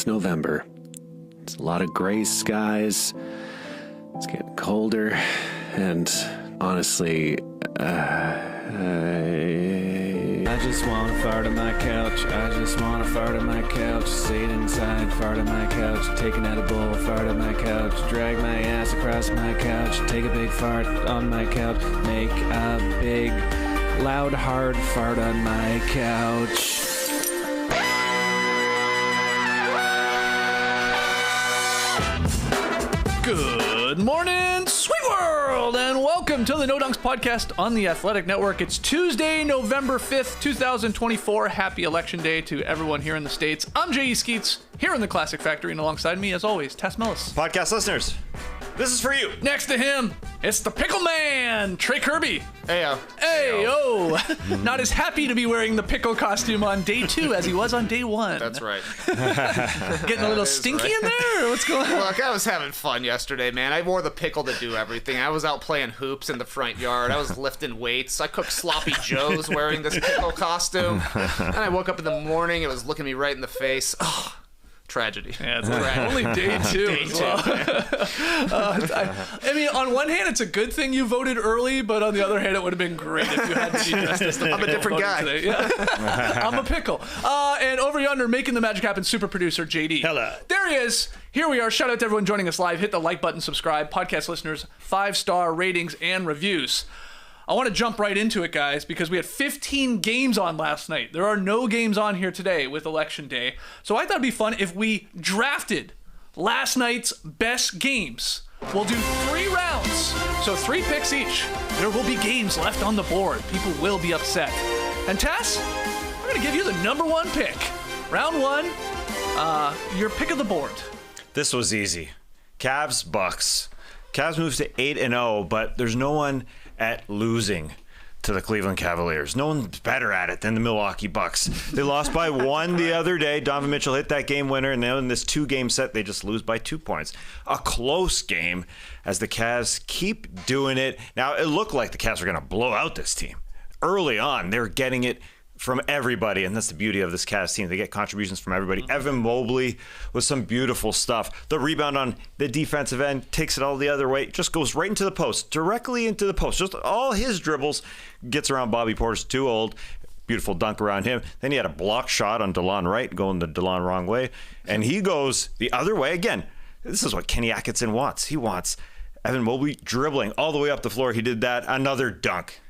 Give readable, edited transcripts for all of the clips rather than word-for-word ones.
It's November. It's a lot of gray skies. It's getting colder. And honestly, I just wanna fart on my couch. I just wanna fart on my couch. Sit inside, fart on my couch. Take an edible, fart on my couch. Drag my ass across my couch. Take a big fart on my couch. Make a big, loud, hard fart on my couch. Good morning, sweet world, and welcome to the No Dunks podcast on the Athletic Network. It's Tuesday, November 5th, 2024. Happy Election Day to everyone here in the States. I'm J.E. Skeets, here in the Classic Factory, and alongside me, as always, Tess Mellis. Podcast listeners, this is for you. Next to him, it's the Pickle Man, Trey Kirby. Heyo. Heyo. Not as happy to be wearing the pickle costume on day 2 as he was on day 1. That's right. Getting a little stinky in there? What's going on? Look, I was having fun yesterday, man. I wore the pickle to do everything. I was out playing hoops in the front yard. I was lifting weights. I cooked sloppy joes wearing this pickle costume. And I woke up in the morning. It was looking me right in the face. Oh, tragedy. Yeah, it's only day 2. Day 2. I mean, on one hand, it's a good thing you voted early, but on the other hand, it would have been great if you had to be dressed as the I'm a different guy. Today. Yeah. I'm a pickle. And over yonder, making the magic happen, super producer JD. Hello. There he is. Here we are. Shout out to everyone joining us live. Hit the like button, subscribe. Podcast listeners, 5-star ratings and reviews. I want to jump right into it, guys, because we had 15 games on last night. There are no games on here today with Election Day. So I thought it'd be fun if we drafted last night's best games. We'll do 3 rounds, so 3 picks each. There will be games left on the board. People will be upset. And Tess, we're going to give you the number 1 pick. Round 1, your pick of the board. This was easy. Cavs, Bucks. Cavs moves to 8-0, but there's no one at losing to the Cleveland Cavaliers. No one's better at it than the Milwaukee Bucks. They lost by 1 the other day. Donovan Mitchell hit that game winner, and now in this 2-game set, they just lose by 2 points. A close game as the Cavs keep doing it. Now, it looked like the Cavs were going to blow out this team. Early on, they were getting it from everybody, and that's the beauty of this Cavs team. They get contributions from everybody. Evan Mobley with some beautiful stuff. The rebound on the defensive end takes it all the other way. Just goes right into the post, directly into the post. Just all his dribbles gets around Bobby Portis, too old. Beautiful dunk around him. Then he had a block shot on DeLon Wright, going the DeLon wrong way. And he goes the other way. Again, this is what Kenny Atkinson wants. He wants Evan Mobley dribbling all the way up the floor. He did that. Another dunk.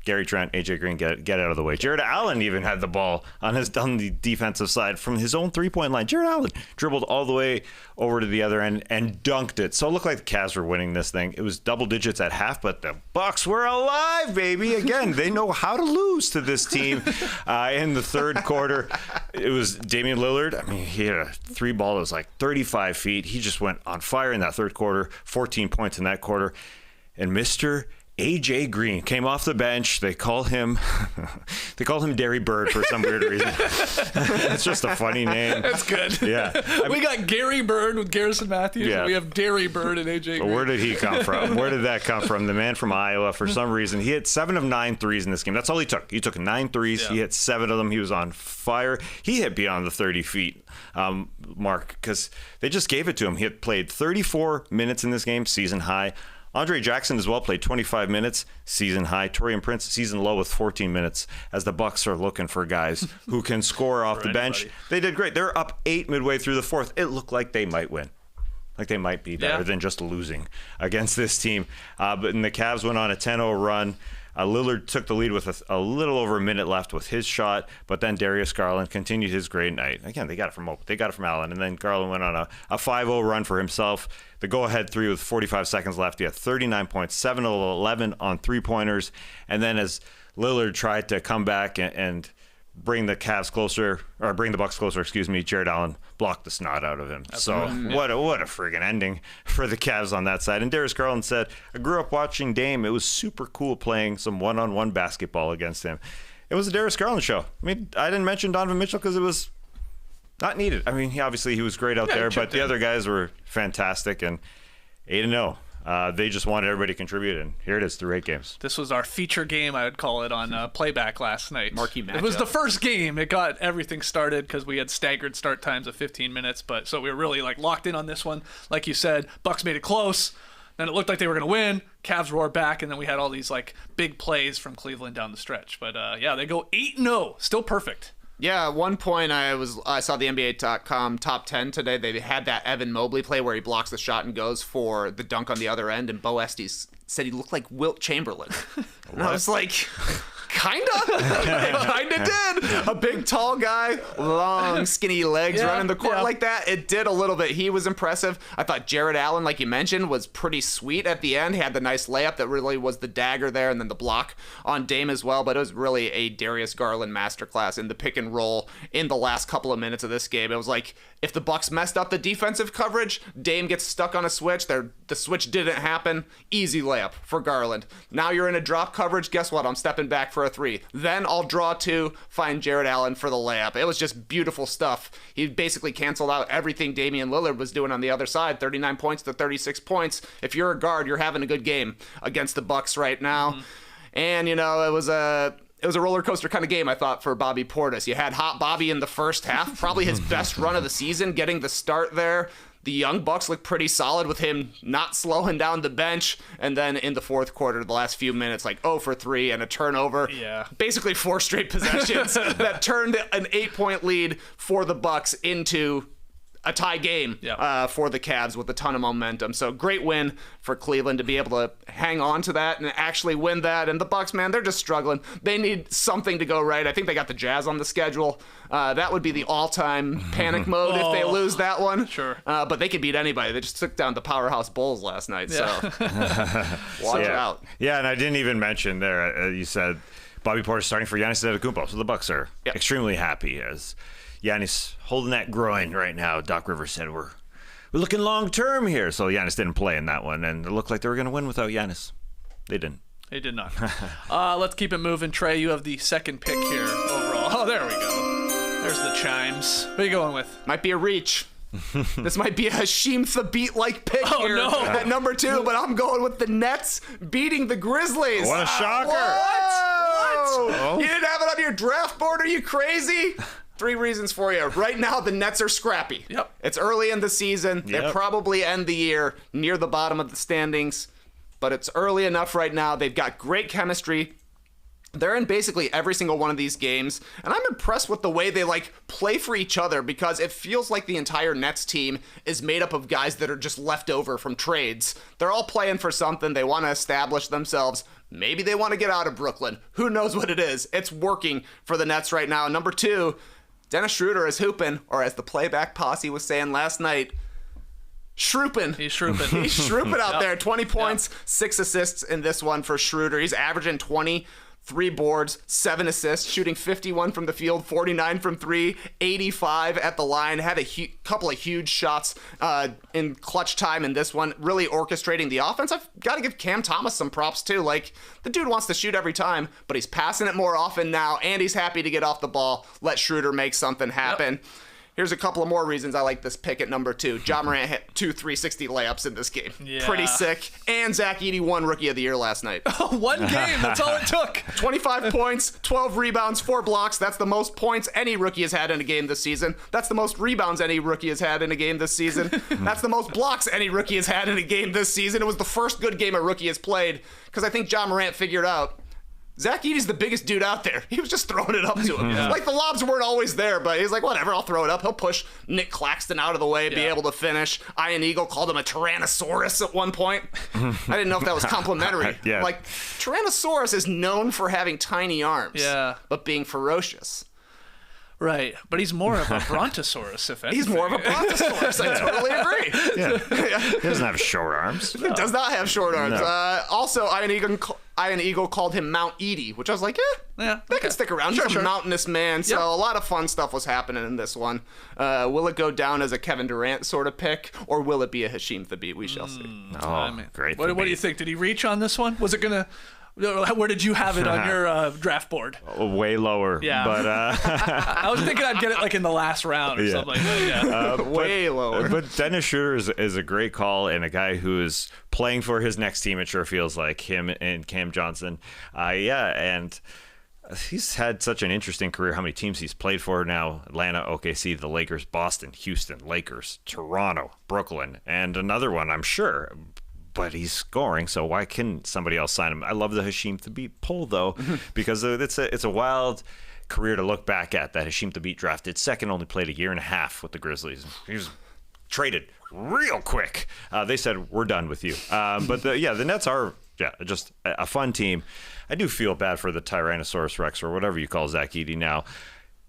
Gary Trent, AJ Green, get out of the way. Jared Allen even had the ball on the defensive side from his own 3-point line. Jared Allen dribbled all the way over to the other end and dunked it. So it looked like the Cavs were winning this thing. It was double digits at half, but the Bucks were alive, baby. Again, they know how to lose to this team. In the third quarter, it was Damian Lillard. I mean, he had a 3-ball that was like 35 feet. He just went on fire in that third quarter, 14 points in that quarter. And Mr. AJ Green came off the bench. They call him Derry Bird for some weird reason. It's just a funny name. That's good. Yeah. We got Gary Bird with Garrison Matthews. Yeah. And we have Derry Bird and AJ Green. Where did he come from? Where did that come from? The man from Iowa, for some reason. He hit 7 of 9 threes in this game. That's all he took. He took 9 threes. Yeah. He hit 7 of them. He was on fire. He hit beyond the 30 feet mark because they just gave it to him. He had played 34 minutes in this game, season high. Andre Jackson as well played 25 minutes, season high. Taurean Prince, season low with 14 minutes as the Bucks are looking for guys who can score off the bench. They did great. They're up 8 midway through the fourth. It looked like they might win. Like they might be better than just losing against this team. But then the Cavs went on a 10-0 run. Lillard took the lead with a little over a minute left with his shot, but then Darius Garland continued his great night. Again, they got it from Mobley. They got it from Allen, and then Garland went on a 5-0 run for himself. The go-ahead 3 with 45 seconds left. He had 39 points, 7 of 11 on 3-pointers. And then as Lillard tried to come back and bring the Bucks closer, Jared Allen blocked the snot out of him. What a friggin' ending for the Cavs on that side. And Darius Garland said, I grew up watching Dame. It was super cool playing some one-on-one basketball against him. It was a Darius Garland show. I mean, I didn't mention Donovan Mitchell because it was not needed. I mean, he was great out there, but the other guys were fantastic. And 8-0. They just wanted everybody to contribute, and here it is through 8 games. This was our feature game, I would call it, on playback last night. Marquee matchup. It was the first game. It got everything started because we had staggered start times of 15 minutes. But so we were really like locked in on this one. Like you said, Bucks made it close. Then it looked like they were going to win. Cavs roared back, and then we had all these like big plays from Cleveland down the stretch. But yeah, they go 8-0, still perfect. Yeah, at one point I saw the NBA.com top 10 today. They had that Evan Mobley play where he blocks the shot and goes for the dunk on the other end, and Bo Estes said he looked like Wilt Chamberlain. And I was like, kinda did. A big tall guy, long skinny legs, running the court like that. It did a little bit. He was impressive. I thought Jared Allen, like you mentioned, was pretty sweet at the end. He had the nice layup that really was the dagger there, and then the block on Dame as well. But it was really a Darius Garland masterclass in the pick and roll in the last couple of minutes of this game. It was like, if the Bucks messed up the defensive coverage, Dame gets stuck on a switch. The switch didn't happen. Easy layup for Garland. Now you're in a drop coverage. Guess what? I'm stepping back for a 3. Then I'll draw 2, find Jared Allen for the layup. It was just beautiful stuff. He basically canceled out everything Damian Lillard was doing on the other side. 39 points to 36 points. If you're a guard, you're having a good game against the Bucks right now. Mm-hmm. And, it was a roller coaster kind of game, I thought, for Bobby Portis. You had Hot Bobby in the first half, probably his best run of the season, getting the start there. The young Bucks looked pretty solid with him not slowing down the bench. And then in the fourth quarter, the last few minutes, like 0 for 3 and a turnover. Yeah. Basically 4 straight possessions that turned an 8-point lead for the Bucks into a tie game for the Cavs with a ton of momentum. So great win for Cleveland to be able to hang on to that and actually win that. And the Bucks, man, they're just struggling. They need something to go right. I think they got the Jazz on the schedule. That would be the all-time panic mode if they lose that one. Sure. But they could beat anybody. They just took down the powerhouse Bulls last night. So watch it out. Yeah, and I didn't even mention there, you said Bobby Portis starting for Giannis Antetokounmpo. So the Bucks are extremely happy as Giannis holding that groin right now. Doc Rivers said we're looking long term here. So Giannis didn't play in that one, and it looked like they were going to win without Giannis. They didn't. They did not. Let's keep it moving. Trey, you have the second pick here overall. Oh, there we go. There's the chimes. What are you going with? Might be a reach. This might be a Hasheem Thabit-like pick here at number 2, but I'm going with the Nets beating the Grizzlies. What a shocker. What? You didn't have it on your draft board? Are you crazy? 3 reasons for you. Right now, the Nets are scrappy. Yep. It's early in the season. Yep. They probably end the year near the bottom of the standings, but it's early enough right now. They've got great chemistry. They're in basically every single one of these games, and I'm impressed with the way they play for each other, because it feels like the entire Nets team is made up of guys that are just left over from trades. They're all playing for something. They want to establish themselves. Maybe they want to get out of Brooklyn. Who knows what it is? It's working for the Nets right now. Number 2, Dennis Schroder is hooping, or as the playback posse was saying last night, shrooping. He's shrooping. He's shrooping out there. 20 points, 6 assists in this one for Schroder. He's averaging 20, 3 boards, 7 assists, shooting 51 from the field, 49 from 3, 85 at the line. Had a couple of huge shots in clutch time in this one, really orchestrating the offense. I've got to give Cam Thomas some props too. The dude wants to shoot every time, but he's passing it more often now, and he's happy to get off the ball. Let Schroder make something happen. Yep. Here's a couple of more reasons I like this pick at number 2. Ja Morant hit 2 360 layups in this game. Yeah. Pretty sick. And Zach Edey won Rookie of the Year last night. One game. That's all it took. 25 points, 12 rebounds, 4 blocks. That's the most points any rookie has had in a game this season. That's the most rebounds any rookie has had in a game this season. That's the most blocks any rookie has had in a game this season. It was the first good game a rookie has played, because I think Ja Morant figured out Zach Edey's the biggest dude out there. He was just throwing it up to him. Yeah. The lobs weren't always there, but he's like, whatever, I'll throw it up. He'll push Nick Claxton out of the way, be able to finish. Ian Eagle called him a Tyrannosaurus at one point. I didn't know if that was complimentary. Yeah. Tyrannosaurus is known for having tiny arms, but being ferocious. Right, but he's more of a brontosaurus, if anything. He's more of a brontosaurus. I totally agree. Yeah. He doesn't have short arms. He does not have short arms. No. Also, Ian Eagle called him Mount Edie, which I was like, that can stick around. He's a mountainous man, so a lot of fun stuff was happening in this one. Will it go down as a Kevin Durant sort of pick, or will it be a Hasheem Thabit? We shall see. Oh, great. What do you think? Did he reach on this one? Was it going to... Where did you have it on your draft board? Way lower. Yeah. But I was thinking I'd get it like in the last round or something like that. Yeah. Way lower. But Dennis Schroder is a great call, and a guy who is playing for his next team. It sure feels like him and Cam Johnson. And he's had such an interesting career. How many teams he's played for now? Atlanta, OKC, the Lakers, Boston, Houston, Lakers, Toronto, Brooklyn, and another one, I'm sure. But he's scoring, so why couldn't somebody else sign him? I love the Hasheem Thabeet pull, though, because it's a wild career to look back at. That Hasheem Thabeet drafted second, only played a year and a half with the Grizzlies. He was traded real quick. They said, we're done with you. But the Nets are just a fun team. I do feel bad for the Tyrannosaurus Rex, or whatever you call Zach Edey now,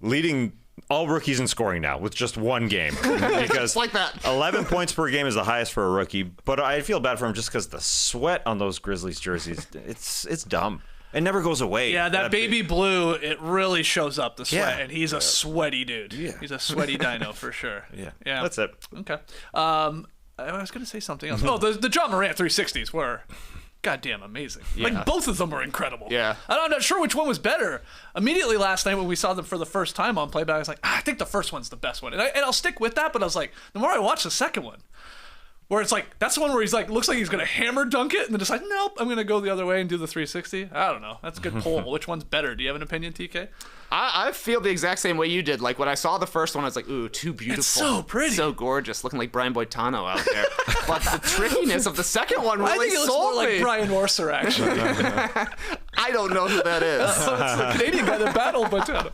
leading all rookies in scoring now with just one game, because like that. 11 points per game is the highest for a rookie. But I feel bad for him just because the sweat on those Grizzlies jerseys, it's dumb. It never goes away. Yeah, that baby blue, it really shows up the sweat, and he's a sweaty dude. Yeah. He's a sweaty dino for sure. Yeah, yeah. That's it. Okay. I was going to say something else. Oh, the John Morant 360s were goddamn amazing. Like, both of them were incredible. Yeah. I'm not sure which one was better. Immediately last night when we saw them for the first time on playback, I was like, I think the first one's the best one. And I'll stick with that, but I was like, the more I watch the second one, where it's like, that's the one where he's like, looks like he's going to hammer dunk it, and then just like, nope, I'm going to go the other way and do the 360. I don't know. That's a good poll. Which one's better? Do you have an opinion, TK? I feel the exact same way you did. Like, when I saw the first one, I was like, ooh, too beautiful. It's so pretty. So gorgeous, looking like Brian Boitano out there. But the trickiness of the second one really I think it looks sold more me. like Brian Orser, actually. I don't know who that is. It's the Canadian guy that battled Boitano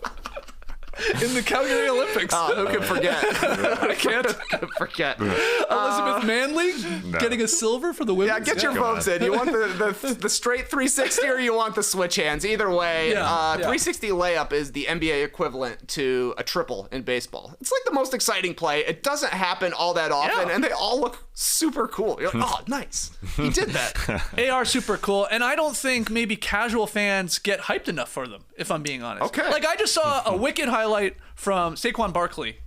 in the Calgary Olympics. Who can forget? I can't forget. Elizabeth Manley getting a silver for the women. Yeah, get your votes in. You want the straight 360 or you want the switch hands? Either way, 360 layup is the NBA equivalent to a triple in baseball. It's like the most exciting play. It doesn't happen all that often, and they all look super cool. You're like, oh, nice. He did that. They are super cool, and I don't think maybe casual fans get hyped enough for them, if I'm being honest. Okay. Like, I just saw a wicked highlight from Saquon Barkley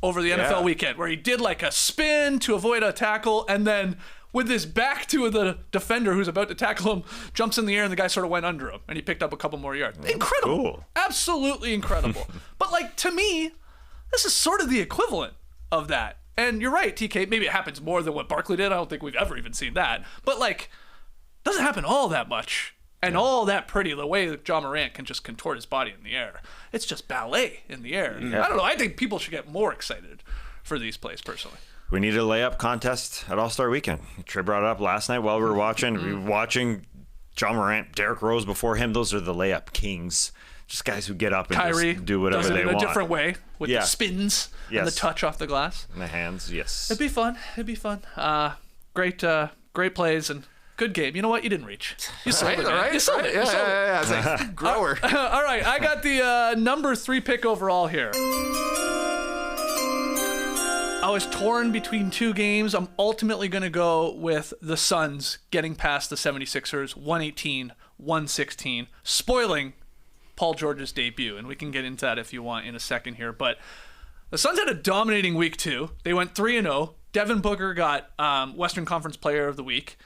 over the NFL weekend, where he did like a spin to avoid a tackle, and then with his back to the defender who's about to tackle him, jumps in the air, and the guy sort of went under him, and he picked up a couple more yards. Incredible. Cool. Absolutely incredible. But, like, to me, this is sort of the equivalent of that. And you're right, TK, maybe it happens more than what Barkley did. I don't think we've ever even seen that. But, like, it doesn't happen all that much. And all that pretty, the way that John Morant can just contort his body in the air. It's just ballet in the air. Yeah. I don't know. I think people should get more excited for these plays, personally. We need a layup contest at All-Star Weekend. Trey brought it up last night while we were watching. We were watching John Morant, Derrick Rose before him. Those are the layup kings. Just guys who get up and Kyrie just do whatever does it they in want. A different way with the spins and the touch off the glass. And the hands, yes. It'd be fun. Great plays and good game. You know what? You didn't reach. You sold it, man. Right? You sold it. You sold it. Yeah. It's like grower. All right. I got the number 3 pick overall here. I was torn between two games. I'm ultimately going to go with the Suns getting past the 76ers, 118-116, spoiling Paul George's debut. And we can get into that if you want in a second here. But the Suns had a dominating week 2. They went 3-0. Devin Booker got Western Conference Player of the Week.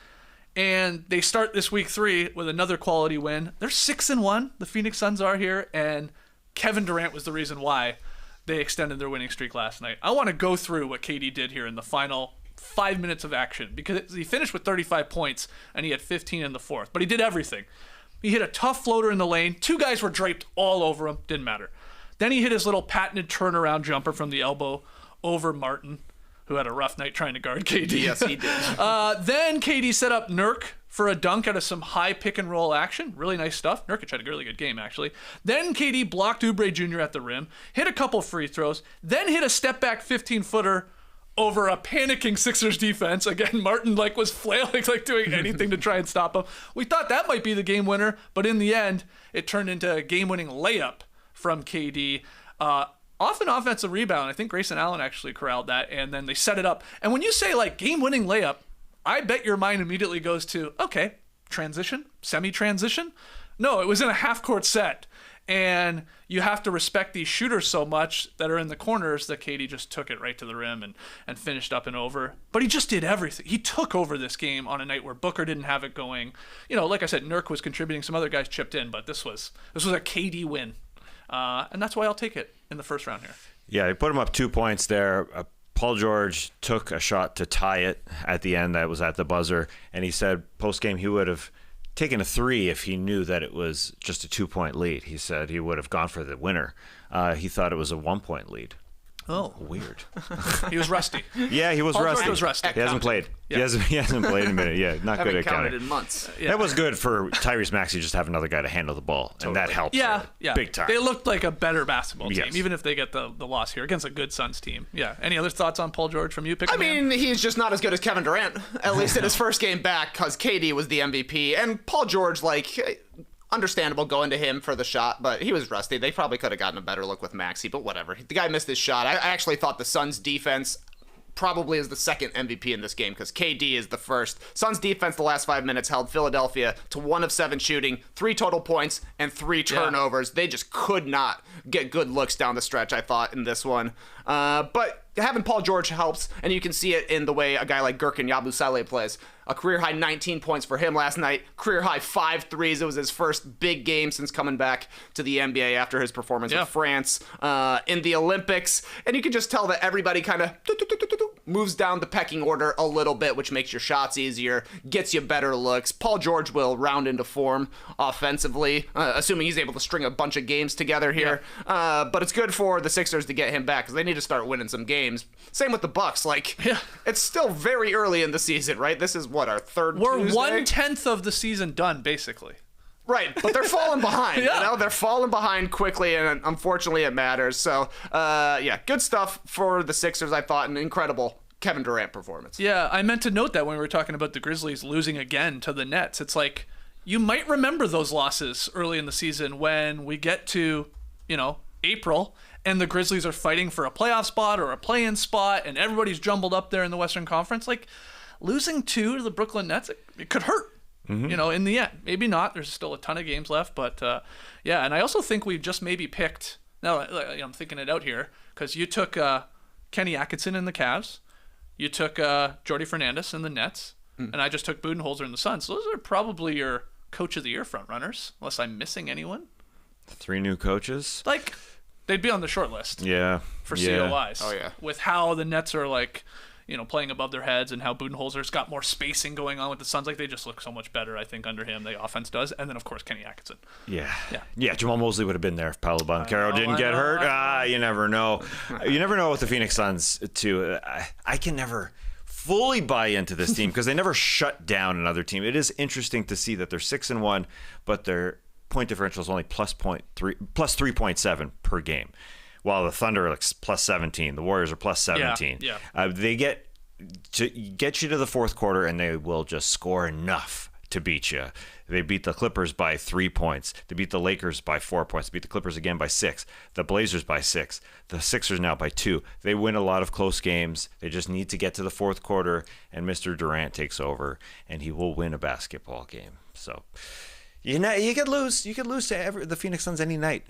And they start this week 3 with another quality win. They're 6-1. The Phoenix Suns are here. And Kevin Durant was the reason why they extended their winning streak last night. I want to go through what KD did here in the final 5 minutes of action, because he finished with 35 points and he had 15 in the fourth. But he did everything. He hit a tough floater in the lane. 2 guys were draped all over him. Didn't matter. Then he hit his little patented turnaround jumper from the elbow over Martin, who had a rough night trying to guard KD. Yes, he did. Then KD set up Nurk for a dunk out of some high pick and roll action. Really nice stuff. Nurkic had a really good game, actually. Then KD blocked Oubre Jr. at the rim, hit a couple free throws, then hit a step back 15-footer over a panicking Sixers defense. Again, Martin was flailing, doing anything to try and stop him. We thought that might be the game winner, but in the end, it turned into a game-winning layup from KD. Off an offensive rebound. I think Grayson Allen actually corralled that, and then they set it up. And when you say game-winning layup, I bet your mind immediately goes to, okay, transition, semi-transition. No, it was in a half-court set, And you have to respect these shooters so much that are in the corners that KD just took it right to the rim and finished up and over. But he just did everything. He took over this game on a night where Booker didn't have it going. Like I said, Nurk was contributing. Some other guys chipped in, but this was a KD win. And that's why I'll take it in the first round here. Yeah, they put him up 2 points there. Paul George took a shot to tie it at the end that was at the buzzer, and he said post-game he would have taken a 3 if he knew that it was just a 2-point lead. He said he would have gone for the winner. He thought it was a 1-point lead. Oh, weird. He was rusty. Yeah, he was Paul rusty. George was rusty. He hasn't played. Yeah. He hasn't played in a minute. Yeah, not good Haven't at counted counting. in months. Yeah. That was good for Tyrese Maxey just have another guy to handle the ball, and that helped. Yeah. Big time. They looked like a better basketball team, Yes. even if they get the loss here against a good Suns team. Yeah. Any other thoughts on Paul George from you? I mean, he's just not as good as Kevin Durant, at least in his first game back, because KD was the MVP. And Paul George, understandable going to him for the shot, but he was rusty. They probably could have gotten a better look with Maxey, but whatever. The guy missed his shot. I actually thought the Suns' defense probably is the second MVP in this game because KD is the first. Suns defense the last 5 minutes held Philadelphia to 1 of 7 shooting, 3 total points, and 3 turnovers. They just could not get good looks down the stretch, I thought, in this one. But having Paul George helps, and you can see it in the way a guy like Gurkan Yabusele plays. A career-high 19 points for him last night. Career-high 5 threes. It was his first big game since coming back to the NBA after his performance with France in the Olympics. And you can just tell that everybody kind of moves down the pecking order a little bit, which makes your shots easier, gets you better looks. Paul George will round into form offensively, assuming he's able to string a bunch of games together here. But it's good for the Sixers to get him back because they need to start winning some games. Same with the Bucks. It's still very early in the season, right? This is our third We're Tuesday? 1/10 of the season done, basically. Right, but they're falling behind. They're falling behind quickly, and unfortunately it matters. So, good stuff for the Sixers, I thought, an incredible Kevin Durant performance. Yeah, I meant to note that when we were talking about the Grizzlies losing again to the Nets. It's like, you might remember those losses early in the season when we get to, April, and the Grizzlies are fighting for a playoff spot or a play-in spot, and everybody's jumbled up there in the Western Conference. Losing 2 to the Brooklyn Nets, it could hurt. In the end. Maybe not. There's still a ton of games left, but and I also think we've just maybe picked, now I'm thinking it out here, because you took Kenny Atkinson in the Cavs, you took Jordy Fernandez in the Nets, and I just took Budenholzer in the Suns. So those are probably your Coach of the Year front runners, unless I'm missing anyone. 3 new coaches? They'd be on the short list. Yeah. For COIs. Oh, yeah. With how the Nets are playing above their heads, and how Budenholzer's got more spacing going on with the Suns. They just look so much better, I think, under him. The offense does. And then, of course, Kenny Atkinson. Yeah, Jamal Mosley would have been there if Paolo Banchero didn't get hurt. You never know. You never know with the Phoenix Suns, too. I can never fully buy into this team because they never shut down another team. It is interesting to see that they're 6-1, but their point differential is only plus 3.7 per game. While the Thunder are plus 17, the Warriors are plus 17. They get you to the fourth quarter, and they will just score enough to beat you. They beat the Clippers by 3 points. They beat the Lakers by 4 points. They beat the Clippers again by 6. The Blazers by 6. The Sixers now by 2. They win a lot of close games. They just need to get to the fourth quarter, and Mr. Durant takes over, and he will win a basketball game. So you could lose. You could lose to the Phoenix Suns any night.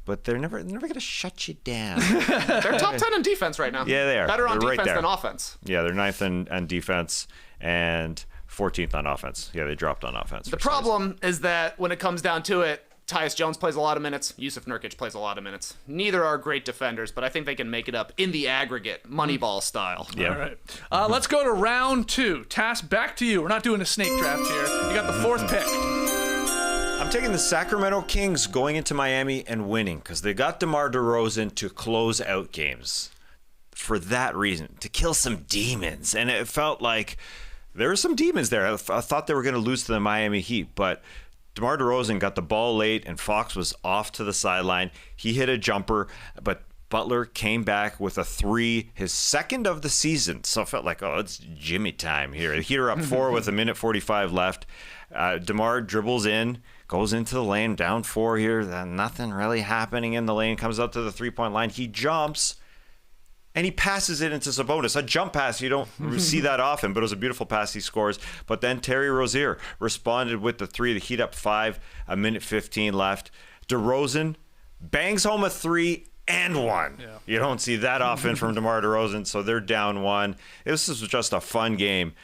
But they're never going to shut you down. They're top 10 in defense right now. Yeah, they are. Better on They're defense right than offense. Yeah, they're 9th in defense and 14th on offense. Yeah, they dropped on offense. The problem is that when it comes down to it, Tyus Jones plays a lot of minutes. Yusuf Nurkic plays a lot of minutes. Neither are great defenders, but I think they can make it up in the aggregate, Moneyball style. Yeah. All right. Let's go to round 2. Tass, back to you. We're not doing a snake draft here. You got the 4th pick. I'm taking the Sacramento Kings going into Miami and winning because they got DeMar DeRozan to close out games for that reason, to kill some demons. And it felt like there were some demons there. I thought they were going to lose to the Miami Heat, but DeMar DeRozan got the ball late and Fox was off to the sideline. He hit a jumper, but Butler came back with a 3, his second of the season. So it felt like, it's Jimmy time here. The Heat are up 4 with 1:45 left. DeMar dribbles in, goes into the lane, down 4 here. Nothing really happening in the lane. Comes up to the 3-point line. He jumps, and he passes it into Sabonis. A jump pass. You don't see that often, but it was a beautiful pass. He scores. But then Terry Rozier responded with the 3. The Heat up 5, 1:15 left. DeRozan bangs home a 3 and 1. Yeah. You don't see that often from DeMar DeRozan, so they're down 1. This was just a fun game.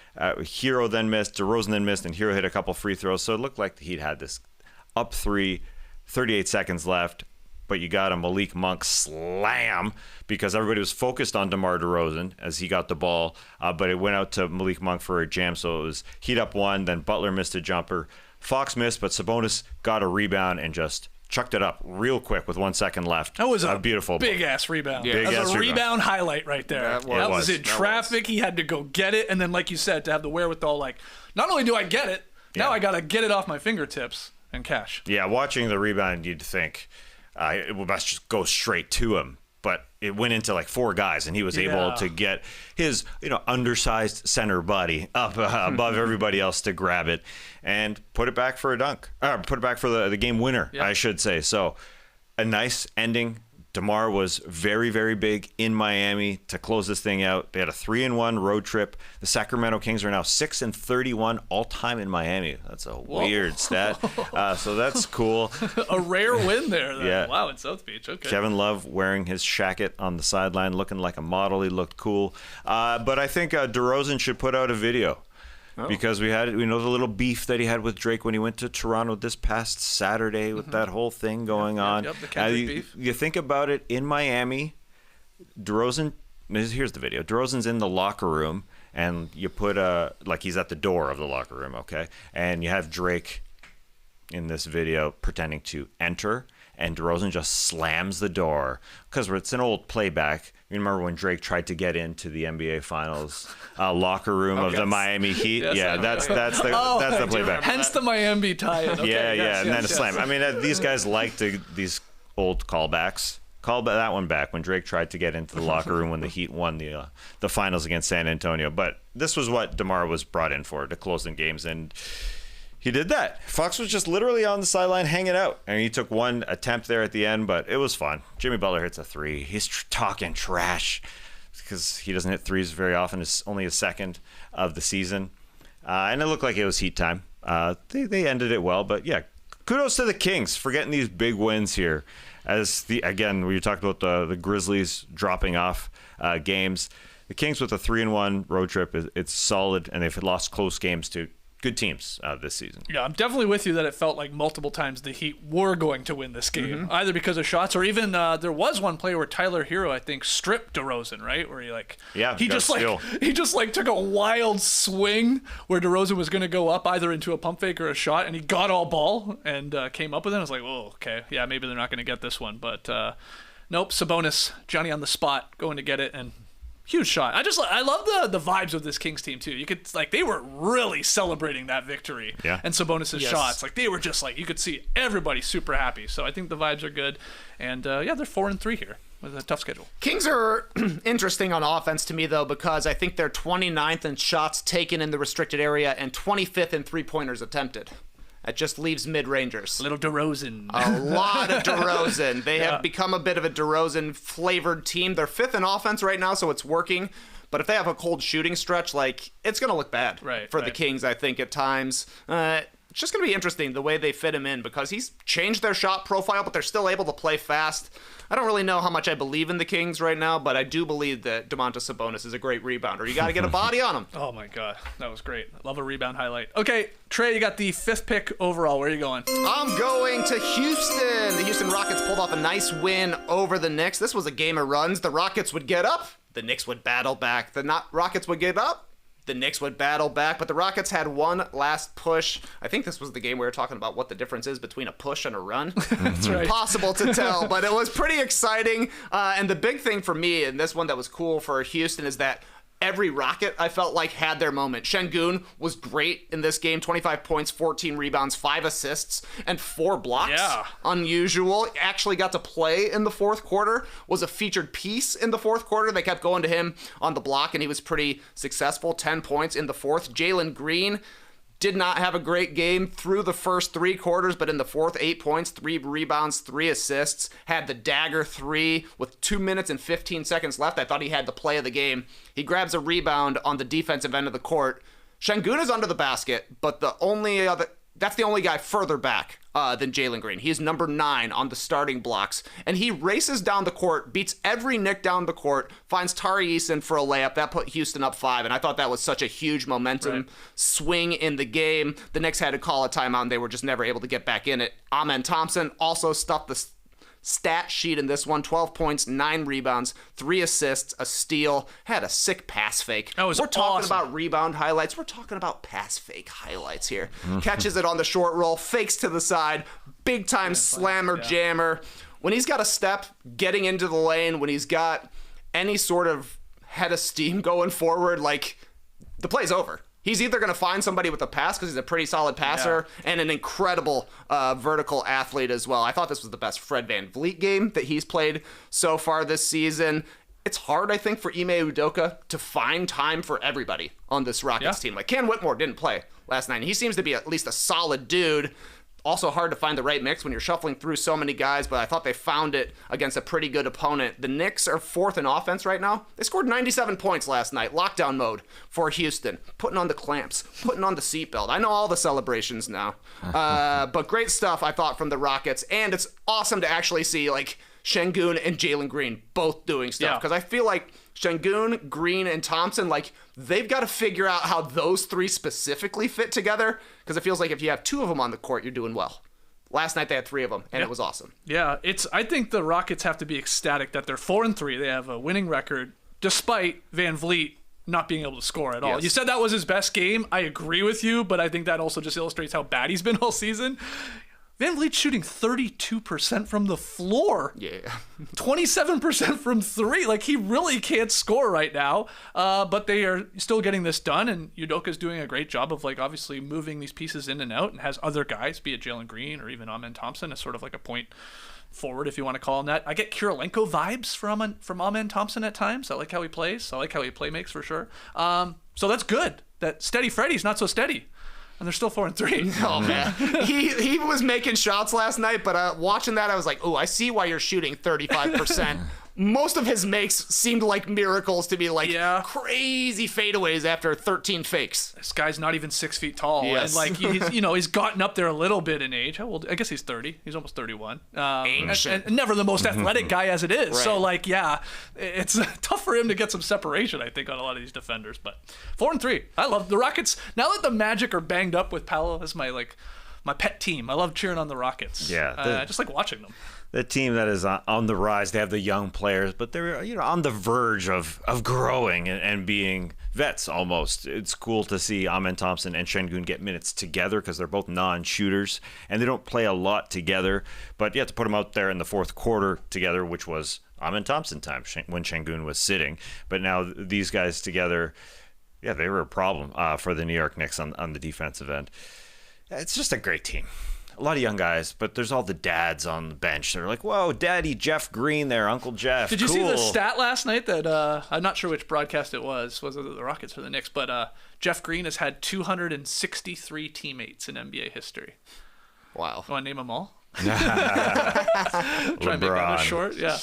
Hero then missed, DeRozan then missed, and Hero hit a couple free throws, so it looked like the Heat had this up 3, 38 seconds left. But you got a Malik Monk slam because everybody was focused on DeMar DeRozan as he got the ball, but it went out to Malik Monk for a jam. So it was Heat up 1, then Butler missed a jumper. Fox missed, but Sabonis got a rebound and just chucked it up real quick with 1 second left. That was a beautiful big-ass rebound. Yeah. That was Big-ass a rebound highlight right there. That That was was. in traffic. He had to go get it. And then, like you said, to have the wherewithal, like, not only do I get it, now I got to get it off my fingertips and cash. Yeah, watching the rebound, you'd think it must just go straight to him. But it went into like 4 guys, and he was able to get his undersized center body up above everybody else to grab it and put it back for a dunk. Put it back for the game winner, I should say. So a nice ending. DeMar was very, very big in Miami to close this thing out. They had a 3-1 road trip. The Sacramento Kings are now 6-31 all time in Miami. That's a weird stat. So that's cool. A rare win there. Then. Yeah. Wow, in South Beach. Okay. Kevin Love wearing his shacket on the sideline, looking like a model. He looked cool. But I think DeRozan should put out a video. Because we know the little beef that he had with Drake when he went to Toronto this past Saturday with that whole thing going on. Yep, the Kendrick beef. You think about it, in Miami, DeRozan, here's the video. DeRozan's in the locker room, and you put like he's at the door of the locker room, okay? And you have Drake in this video pretending to enter, and DeRozan just slams the door because it's an old playback. You remember when Drake tried to get into the NBA Finals locker room of the Miami Heat? Yes, That's the playback. Hence the Miami tie-in. Okay, and then a slam. I mean, these guys like these old callbacks. Call that one back when Drake tried to get into the locker room when the Heat won the finals against San Antonio. But this was what DeMar was brought in for, to close in games, and he did that. Fox was just literally on the sideline hanging out. And he took one attempt there at the end, but it was fun. Jimmy Butler hits a 3. He's talking trash because he doesn't hit 3s very often. It's only his second of the season. And it looked like it was Heat time. They ended it well, but yeah, kudos to the Kings for getting these big wins here. Again, we talked about the Grizzlies dropping off games. The Kings with a 3-1 road trip, it's solid, and they've lost close games to good teams this season. Yeah, I'm definitely with you that it felt like multiple times the Heat were going to win this game, either because of shots or even there was one play where Tyler Hero, I think, stripped DeRozan, right? Where he just took a wild swing where DeRozan was going to go up either into a pump fake or a shot, and he got all ball and came up with it. I was like, oh, okay, yeah, maybe they're not going to get this one, but nope. Sabonis, Johnny on the spot, going to get it, and huge shot. I love the vibes of this Kings team too. You could they were really celebrating that victory. Yeah. And Sabonis' shots. They were just you could see everybody super happy. So I think the vibes are good. And they're 4-3 here with a tough schedule. Kings are interesting on offense to me, though, because I think they're 29th in shots taken in the restricted area and 25th in three-pointers attempted. That just leaves mid-rangers. Little DeRozan. A lot of DeRozan. They have become a bit of a DeRozan-flavored team. They're 5th in offense right now, so it's working. But if they have a cold shooting stretch, it's going to look bad for the Kings, I think, at times. It's just going to be interesting the way they fit him in because he's changed their shot profile, but they're still able to play fast. I don't really know how much I believe in the Kings right now, but I do believe that Domantas Sabonis is a great rebounder. You got to get a body on him. Oh, my God. That was great. Love a rebound highlight. Okay, Trey, you got the 5th pick overall. Where are you going? I'm going to Houston. The Houston Rockets pulled off a nice win over the Knicks. This was a game of runs. The Rockets would get up. The Knicks would battle back. Rockets would get up. The Knicks would battle back, but the Rockets had one last push. I think this was the game we were talking about what the difference is between a push and a run. That's right. Impossible to tell, but it was pretty exciting. And the big thing for me, and this one that was cool for Houston, is that every Rocket, I felt like, had their moment. Sengun was great in this game. 25 points, 14 rebounds, 5 assists, and 4 blocks. Yeah. Unusual. Actually got to play in the fourth quarter. Was a featured piece in the fourth quarter. They kept going to him on the block, and he was pretty successful. 10 points in the fourth. Jalen Green did not have a great game through the first 3 quarters, but in the fourth, 8 points, 3 rebounds, 3 assists, had the dagger 3 with 2 minutes and 15 seconds left. I thought he had the play of the game. He grabs a rebound on the defensive end of the court. Sengun is under the basket, but the only other That's the only guy further back than Jalen Green. He is number 9 on the starting blocks. And he races down the court, beats every Knick down the court, finds Tari Eason for a layup. That put Houston up 5. And I thought that was such a huge momentum swing in the game. The Knicks had to call a timeout, and they were just never able to get back in it. Amen Thompson also stuffed the stat sheet in this one. 12 points, 9 rebounds, 3 assists, a steal, had a sick pass fake. We're talking awesome. about rebound highlights. We're talking about pass fake highlights here. Catches it on the short roll, fakes to the side, big time slammer jammer. When he's got a step getting into the lane, when he's got any sort of head of steam going forward, like, the play's over. He's either going to find somebody with a pass because he's a pretty solid passer and an incredible vertical athlete as well. I thought this was the best Fred VanVleet game that he's played so far this season. It's hard, I think, for Ime Udoka to find time for everybody on this Rockets team. Like, Cam Whitmore didn't play last night, and he seems to be at least a solid dude. Also hard to find the right mix when you're shuffling through so many guys, but I thought they found it against a pretty good opponent. The Knicks are 4th in offense right now. They scored 97 points last night. Lockdown mode for Houston. Putting on the clamps, putting on the seatbelt. I know all the celebrations now. But great stuff, I thought, from the Rockets. And it's awesome to actually see, like, Sengun and Jalen Green both doing stuff. Because I feel like Sengun, Green, and Thompson, like, they've got to figure out how those 3 specifically fit together, because it feels like if you have 2 of them on the court, you're doing well. Last night they had 3 of them, and it was awesome. Yeah, I think the Rockets have to be ecstatic that they're 4-3. They have a winning record, despite VanVleet not being able to score at all. Yes. You said that was his best game. I agree with you, but I think that also just illustrates how bad he's been all season. VanVleet's shooting 32% from the floor. Yeah. 27% from 3. Like, he really can't score right now. But they are still getting this done, and Udoka's doing a great job of, like, obviously moving these pieces in and out, and has other guys, be it Jalen Green or even Amen Thompson, as sort of like a point forward, if you want to call him that. I get Kirilenko vibes from Amen Thompson at times. I like how he plays. I like how he play makes for sure. So that's good. That Steady Freddy's not so steady. And they're still 4-3. Oh, man. He was making shots last night, but watching that, I was like, oh, I see why you're shooting 35%. Most of his makes seemed like miracles to be like crazy fadeaways after 13 fakes. This guy's not even 6 feet tall. Yes. And, like, he's gotten up there a little bit in age. How old? I guess he's 30. He's almost 31. And never the most athletic guy as it is. Right. So, like, it's tough for him to get some separation, I think, on a lot of these defenders. But 4-3. I love the Rockets. Now that the Magic are banged up with Paolo, that's my pet team. I love cheering on the Rockets. Yeah. I just like watching them. The team that is on the rise. They have the young players, but they're on the verge of growing and being vets almost. It's cool to see Amen Thompson and Sengun get minutes together because they're both non-shooters and they don't play a lot together. But you have to put them out there in the fourth quarter together, which was Amen Thompson time when Sengun was sitting. But now these guys together, they were a problem for the New York Knicks on the defensive end. It's just a great team. A lot of young guys, but there's all the dads on the bench. They're like, whoa, Daddy Jeff Green there, Uncle Jeff. Did you see the stat last night that I'm not sure which broadcast it was it the Rockets or the Knicks, but Jeff Green has had 263 teammates in NBA history. Wow. Want to name them all? Try and make that short. Yeah.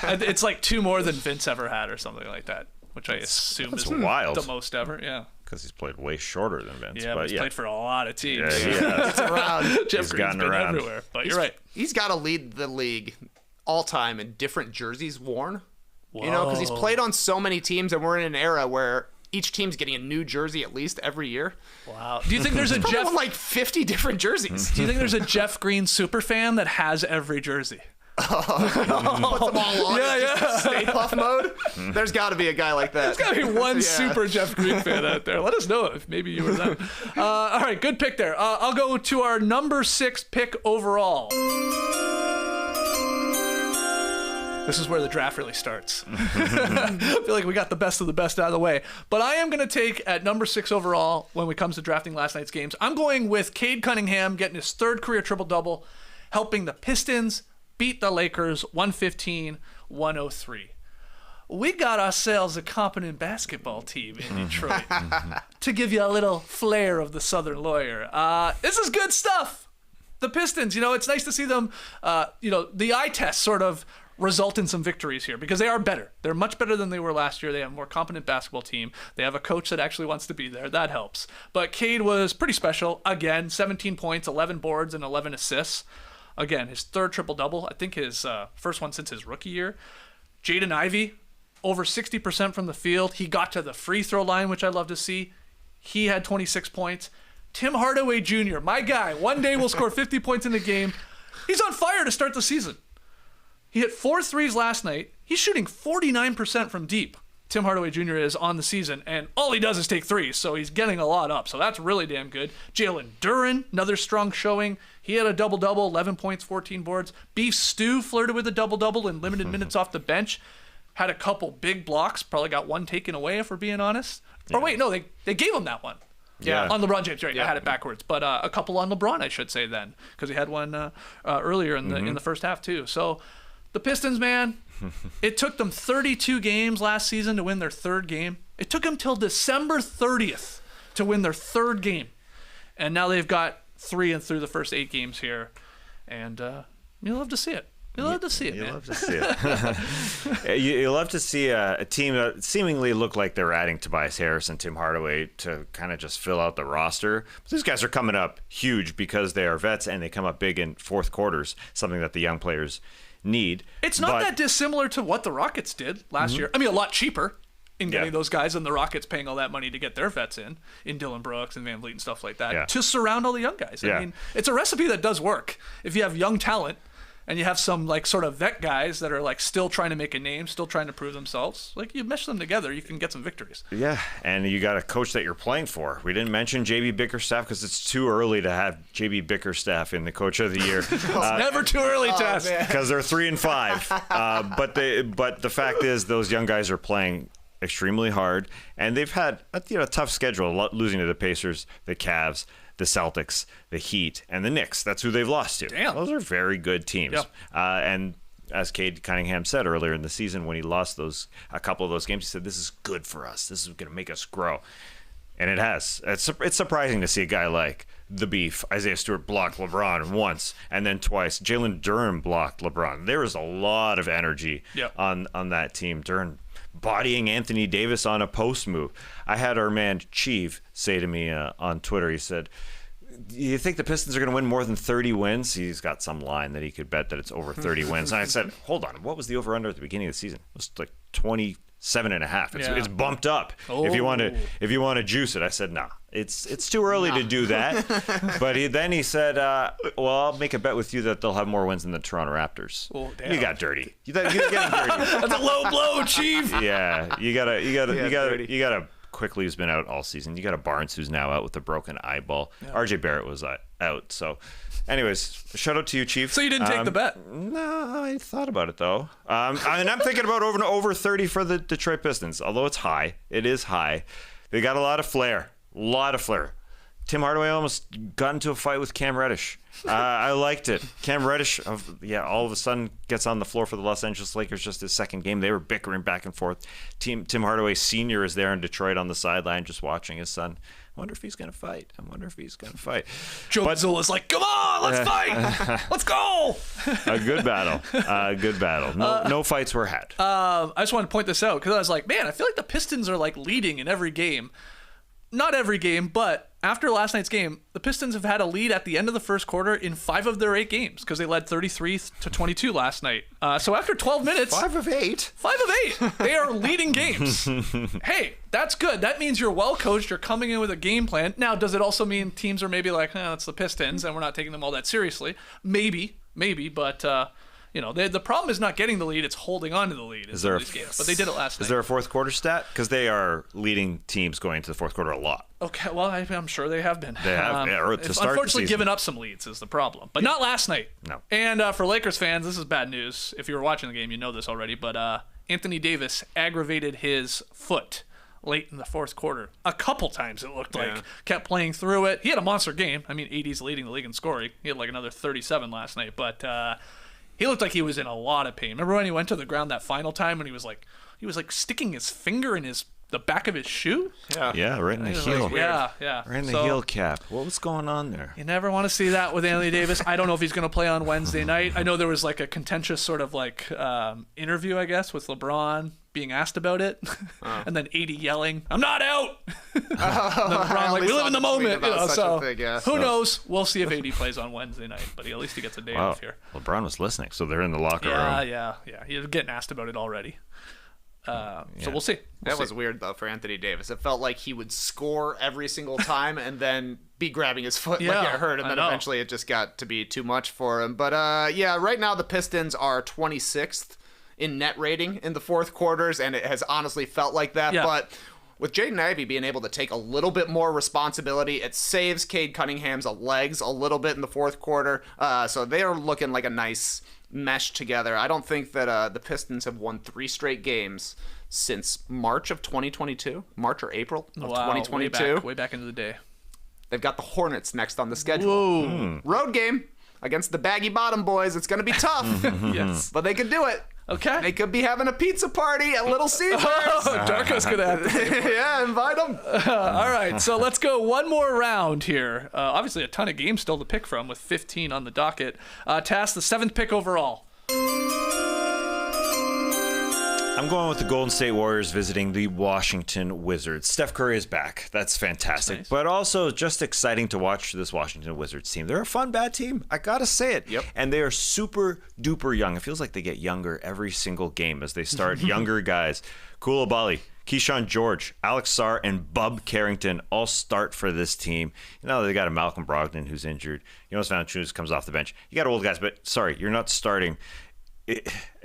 It's like 2 more than Vince ever had or something like that, which I assume is wild. The most ever. Yeah. Because he's played way shorter than Vince. Yeah, but he's played for a lot of teams. Yeah. It's around. Jeff Green's been everywhere. But you're right. He's got to lead the league all time in different jerseys worn. Whoa. Because he's played on so many teams, and we're in an era where each team's getting a new jersey at least every year. Wow. Do you think there's a Jeff Jeff? like 50 different jerseys? Do you think there's a Jeff Green super fan that has every jersey? Puts them all on. Yeah. Stay Puff mode. There's got to be a guy like that. There's got to be one super Jeff Green fan out there. Let us know if maybe you were them. All right, good pick there. I'll go to our number 6 pick overall. This is where the draft really starts. I feel like we got the best of the best out of the way. But I am going to take at number 6 overall when it comes to drafting last night's games. I'm going with Cade Cunningham getting his 3rd career triple-double, helping the Pistons beat the Lakers 115-103. We got ourselves a competent basketball team in Detroit. To give you a little flair of the Southern lawyer. This is good stuff. The Pistons, it's nice to see them, the eye test sort of result in some victories here because they are better. They're much better than they were last year. They have a more competent basketball team. They have a coach that actually wants to be there. That helps. But Cade was pretty special. Again, 17 points, 11 boards, and 11 assists. Again, his third triple-double. I think his first one since his rookie year. Jaden Ivey, over 60% from the field. He got to the free throw line, which I love to see. He had 26 points. Tim Hardaway Jr., my guy, one day will score 50 points in the game. He's on fire to start the season. He hit 4 threes last night. He's shooting 49% from deep. Tim Hardaway Jr. is on the season, and all he does is take threes, so he's getting a lot up. So that's really damn good. Jalen Duren, another strong showing. He had a double-double, 11 points, 14 boards. Beef Stew flirted with a double-double in limited minutes off the bench. Had a couple big blocks. Probably got one taken away, if we're being honest. Yeah. Or wait, no, they gave him that one. Yeah. On LeBron James, right? Yeah. I had it backwards. But a couple on LeBron, I should say then, because he had one earlier in the first half too. So the Pistons, man, it took them 32 games last season to win their third game. It took them till December 30th to win their third game. And now they've got 3 and through the first 8 games here. And you love to see it. You love to see it, man. You love to see it. you love to see a team that seemingly looked like they were adding Tobias Harris and Tim Hardaway to kind of just fill out the roster. But these guys are coming up huge because they are vets and they come up big in fourth quarters, something that the young players need. It's not that dissimilar to what the Rockets did last year. I mean, a lot cheaper in getting those guys and the Rockets paying all that money to get their vets in Dylan Brooks and Van Vliet and stuff like that to surround all the young guys. I mean, it's a recipe that does work. If you have young talent, and you have some like sort of vet guys that are like still trying to make a name, still trying to prove themselves. Like you mesh them together, you can get some victories. Yeah, and you got a coach that you're playing for. We didn't mention JB Bickerstaff because it's too early to have JB Bickerstaff in the Coach of the Year. It's never too early, Tess. Because they're 3 and 5. But the fact is, those young guys are playing extremely hard, and they've had a tough schedule, losing to the Pacers, the Cavs, the Celtics, the Heat, and the Knicks. That's who they've lost to. Damn. Those are very good teams. Yep. And as Cade Cunningham said earlier in the season when he lost a couple of those games, he said, this is good for us. This is going to make us grow. And it has. It's surprising to see a guy like the Beef, Isaiah Stewart, block LeBron once and then twice. Jalen Duren blocked LeBron. There was a lot of energy on that team. Duren bodying Anthony Davis on a post move. I had our man Chief say to me on Twitter, he said, do you think the Pistons are going to win more than 30 wins? He's got some line that he could bet that it's over 30 wins. And I said, hold on, what was the over-under at the beginning of the season? It was like 27.5. It's bumped up. If you want to juice it. I said, nah, it's too early to do that. But he said, well, I'll make a bet with you that they'll have more wins than the Toronto Raptors. Oh, damn. You got dirty. You got getting dirty. That's a low blow, Chief. Yeah, you gotta. Quickly, who's been out all season. You got a Barnes who's now out with a broken eyeball. Yeah. RJ Barrett was out. So, anyways, shout out to you, Chief. So you didn't take the bet? No, I thought about it though. And I'm thinking about over 30 for the Detroit Pistons. Although it's high, it is high. They got a lot of flair. Tim Hardaway almost got into a fight with Cam Reddish. I liked it. Cam Reddish, all of a sudden gets on the floor for the Los Angeles Lakers just his second game. They were bickering back and forth. Tim Hardaway Sr. is there in Detroit on the sideline just watching his son. I wonder if he's going to fight. Joe Mazzulla's like, come on, let's fight. Let's go. A good battle. No fights were had. I just want to point this out because I was like, man, I feel like the Pistons are like leading in every game. Not every game, but after last night's game, the Pistons have had a lead at the end of the first quarter in 5 of their 8 games because they led 33-22 last night. So after 12 minutes... 5 of 8? 5 of 8. They are leading games. Hey, that's good. That means you're well coached. You're coming in with a game plan. Now, does it also mean teams are maybe like, that's the Pistons and we're not taking them all that seriously? Maybe, but... the problem is not getting the lead; it's holding on to the lead. Is there these games. But they did it last night. Is there a fourth quarter stat? Because they are leading teams going into the fourth quarter a lot. Okay, well, I'm sure they have been. They have. To start unfortunately, giving up some leads is the problem, but not last night. No. And for Lakers fans, this is bad news. If you were watching the game, you know this already. But Anthony Davis aggravated his foot late in the fourth quarter. A couple times it looked like. Kept playing through it. He had a monster game. I mean, 80's leading the league in scoring. He had like another 37 last night, but. He looked like he was in a lot of pain. Remember when he went to the ground that final time when he was like sticking his finger in his the back of his shoe. Yeah, right in the heel. Yeah. Right in the So, heel cap. What was going on there? You never want to see that with Anthony Davis. I don't know if he's going to play on Wednesday night. I know there was like a contentious sort of like interview, I guess, with LeBron being asked about it, and then 80 yelling, "I'm not out." And then LeBron like, "We live in the moment." Who knows? We'll see if 80 plays on Wednesday night, but at least he gets a day off here. LeBron was listening, so they're in the locker room. Yeah. He was getting asked about it already. So we'll see. That was weird, though, for Anthony Davis. It felt like he would score every single time and then be grabbing his foot like it hurt, and then eventually it just got to be too much for him. But, right now the Pistons are 26th in net rating in the fourth quarters, and it has honestly felt like that. Yeah. But with Jaden Ivey being able to take a little bit more responsibility, it saves Cade Cunningham's legs a little bit in the fourth quarter. So they are looking like a nice mesh together. I don't think that the Pistons have won 3 straight games since March of 2022, March or April of 2022. Way back into the day. They've got the Hornets next on the schedule. Road game against the baggy bottom boys. It's going to be tough. Yes. But they could do it. Okay. They could be having a pizza party at Little Caesars. Darko's could have. Yeah, invite them. All right, so let's go one more round here. Obviously, a ton of games still to pick from with 15 on the docket. Tass, the 7th pick overall. I'm going with the Golden State Warriors visiting the Washington Wizards. Steph Curry is back. That's fantastic. Nice. But also just exciting to watch this Washington Wizards team. They're a fun, bad team. I got to say it. Yep. And they are super duper young. It feels like they get younger every single game as they start. Younger guys. Koulibaly, Keyshawn George, Alex Sarr, and Bub Carrington all start for this team. You know, they got a Malcolm Brogdon who's injured. Jonas Valanciunas comes off the bench. You got old guys, but sorry, you're not starting.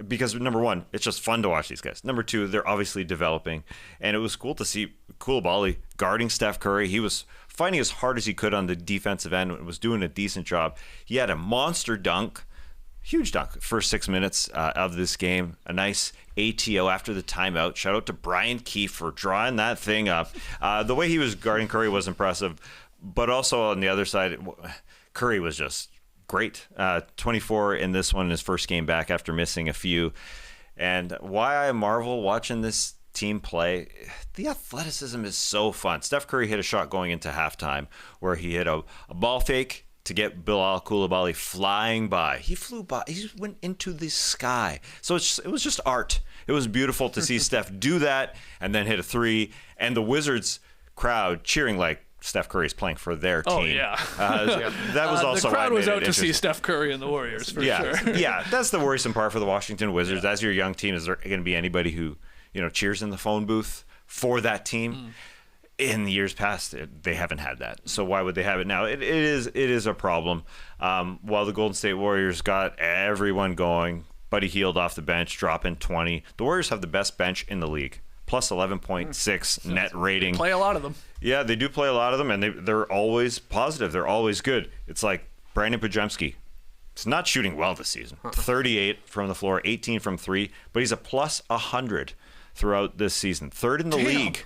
Because number one, it's just fun to watch these guys. Number two, they're obviously developing, and it was cool to see Koulibaly guarding Steph Curry. He was fighting as hard as he could on the defensive end and was doing a decent job. He had a monster dunk, huge dunk, first 6 minutes of this game. A nice ATO after the timeout. Shout out to Brian Keefe for drawing that thing up. The way he was guarding Curry was impressive, but also on the other side, Curry was just great. 24 in this one, his first game back after missing a few. And why I marvel watching this team play, the athleticism is so fun. Steph Curry hit a shot going into halftime where he hit a ball fake to get Bilal Koulibaly flying by. He flew by. He just went into the sky. So it was just art. It was beautiful to see Steph do that and then hit a 3. And the Wizards crowd cheering like Steph Curry is playing for their team. Oh, yeah. That was also the crowd why I was made out it to see interesting. Steph Curry and the Warriors, for sure. Yeah, that's the worrisome part for the Washington Wizards. As your young team, is there going to be anybody who, cheers in the phone booth for that team? In the years past, they haven't had that. So why would they have it now? It is a problem. While the Golden State Warriors got everyone going, Buddy Hield off the bench, dropping 20. The Warriors have the best bench in the league. Plus 11.6 net rating. Play a lot of them. Yeah, they do play a lot of them, and they're always positive. They're always good. It's like Brandon Pajemski. He's not shooting well this season. 38 from the floor, 18 from 3, but he's a plus 100 throughout this season. Third in the league.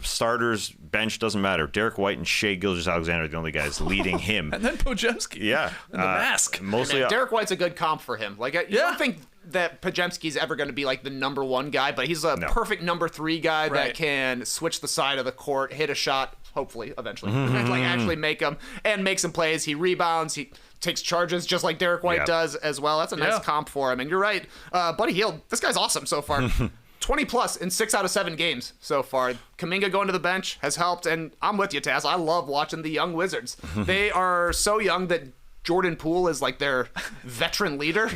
Starters, bench, doesn't matter. Derek White and Shai Gilgeous-Alexander are the only guys leading him. And then Pojemski. Yeah. And the mask. Mostly. Man, Derek White's a good comp for him. Like, you don't think that Pajemski's ever going to be like the number 1 guy, but he's a perfect number 3 guy that can switch the side of the court, hit a shot, hopefully, eventually, like actually make them, and make some plays. He rebounds, he takes charges just like Derek White does as well. That's a nice comp for him. And you're right, Buddy Hield, this guy's awesome so far. 20 plus in 6 out of 7 games so far. Kuminga going to the bench has helped, and I'm with you, Taz. I love watching the young Wizards. They are so young that Jordan Poole is like their veteran leader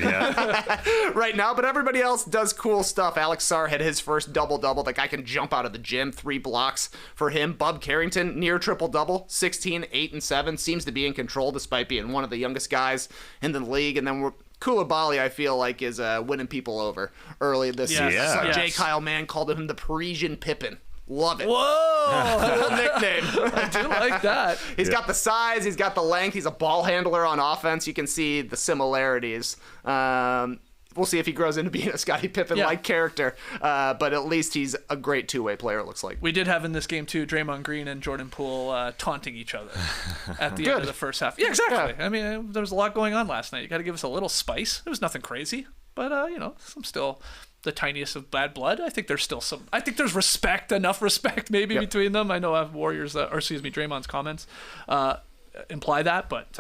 right now, but everybody else does cool stuff. Alex Sarr had his first double-double. The guy can jump out of the gym, 3 blocks for him. Bub Carrington, near triple-double, 16, 8, and 7, seems to be in control despite being one of the youngest guys in the league. And then Koulibaly, I feel like, is winning people over early this season. Yeah. I saw Jay Kyle Mann called him the Parisian Pippin. Love it. Whoa! Cool nickname. I do like that. He's got the size, he's got the length, he's a ball handler on offense. You can see the similarities. We'll see if he grows into being a Scottie Pippen-like character, but at least he's a great two-way player, it looks like. We did have in this game, too, Draymond Green and Jordan Poole taunting each other at the end of the first half. Yeah, exactly. Yeah. I mean, there was a lot going on last night. You got to give us a little spice. It was nothing crazy, but, some still the tiniest of bad blood. I think there's still there's respect, enough respect maybe between them. I know I have Draymond's comments imply that, but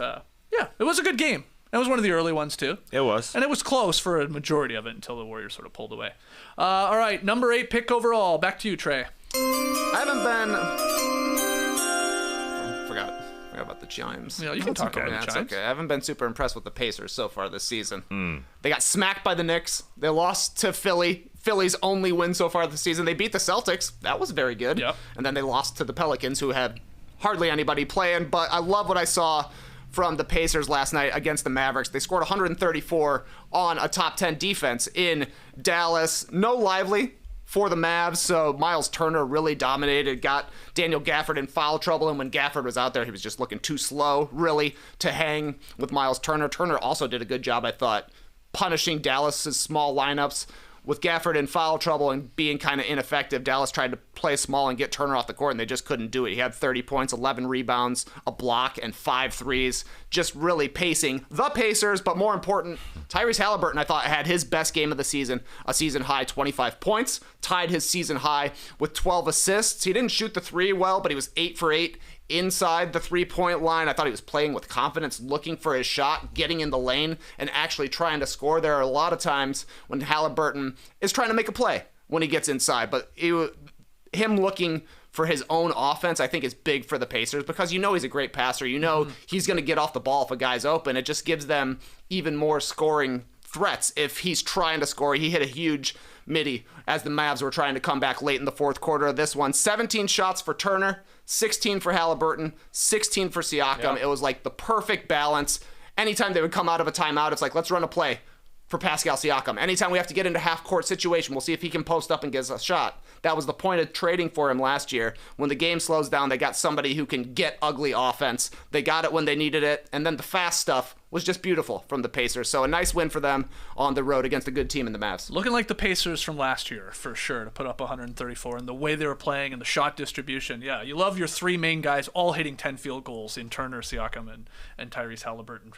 yeah, it was a good game. That was one of the early ones too. It was. And it was close for a majority of it until the Warriors sort of pulled away. All right, number 8 pick overall. Back to you, Trey. Forgot about the Chimes. Yeah, you can talk about the Chimes. Okay. I haven't been super impressed with the Pacers so far this season. They got smacked by the Knicks. They lost to Philly. Philly's only win so far this season. They beat the Celtics. That was very good. Yep. And then they lost to the Pelicans, who had hardly anybody playing. But I love what I saw from the Pacers last night against the Mavericks. They scored 134 on a top 10 defense in Dallas. No Lively for the Mavs, so Myles Turner really dominated, got Daniel Gafford in foul trouble, and when Gafford was out there, he was just looking too slow, really, to hang with Myles Turner. Turner also did a good job, I thought, punishing Dallas's small lineups. With Gafford in foul trouble and being kind of ineffective, Dallas tried to play small and get Turner off the court, and they just couldn't do it. He had 30 points, 11 rebounds, a block, and 5 threes, just really pacing the Pacers. But more important, Tyrese Halliburton, I thought, had his best game of the season, a season-high 25 points, tied his season high with 12 assists. He didn't shoot the three well, but he was 8 for 8 inside the three-point line. I thought he was playing with confidence, looking for his shot, getting in the lane, and actually trying to score. There are a lot of times when Halliburton is trying to make a play when he gets inside, but him looking for his own offense, I think, is big for the Pacers, because you know he's a great passer. You know he's going to get off the ball if a guy's open. It just gives them even more scoring threats if he's trying to score. He hit a huge midi as the Mavs were trying to come back late in the fourth quarter of this one. 17 shots for Turner, 16 for Halliburton, 16 for Siakam. Yeah. It was like the perfect balance. Anytime they would come out of a timeout, it's like, let's run a play for Pascal Siakam. Anytime we have to get into half-court situation, we'll see if he can post up and get us a shot. That was the point of trading for him last year. When the game slows down, they got somebody who can get ugly offense. They got it when they needed it, and then the fast stuff was just beautiful from the Pacers. So a nice win for them on the road against a good team in the Mavs. Looking like the Pacers from last year, for sure, to put up 134, and the way they were playing and the shot distribution. Yeah, you love your 3 main guys all hitting 10 field goals in Turner, Siakam, and Tyrese Halliburton.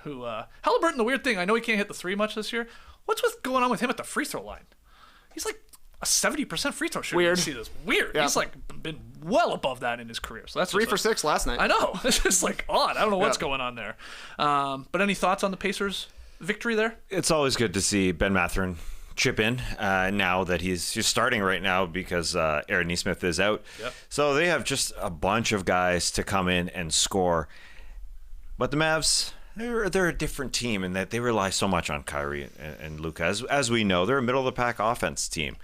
Halliburton, the weird thing, I know he can't hit the 3 much this year. What's going on with him at the free throw line? He's like a 70% free throw shooter. Weird. You see this. Weird. Yeah. He's like been well above that in his career. So that's 3 for 6 last night. I know. It's just like odd. I don't know what's going on there. But any thoughts on the Pacers' victory there? It's always good to see Ben Mathurin chip in now that he's starting right now because Aaron Nesmith is out. Yep. So they have just a bunch of guys to come in and score. But the Mavs, they're a different team in that they rely so much on Kyrie and Luka. As we know, they're a middle-of-the-pack offense team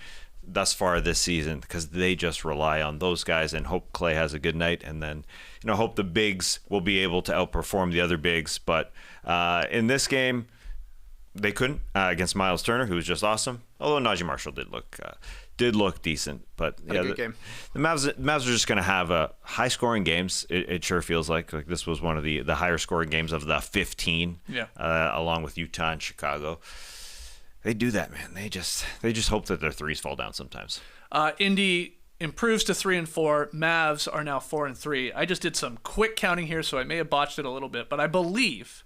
thus far this season because they just rely on those guys and hope Clay has a good night, and then hope the bigs will be able to outperform the other bigs. But in this game, they couldn't against Myles Turner, who was just awesome. Although Najee Marshall did look decent, but Had a good game. The Mavs are just going to have high-scoring games. It sure feels like this was one of the higher-scoring games of the 15, along with Utah and Chicago. They do that, man. They just hope that their threes fall down sometimes. Indy improves to 3-4. Mavs are now 4-3. I just did some quick counting here, so I may have botched it a little bit, but I believe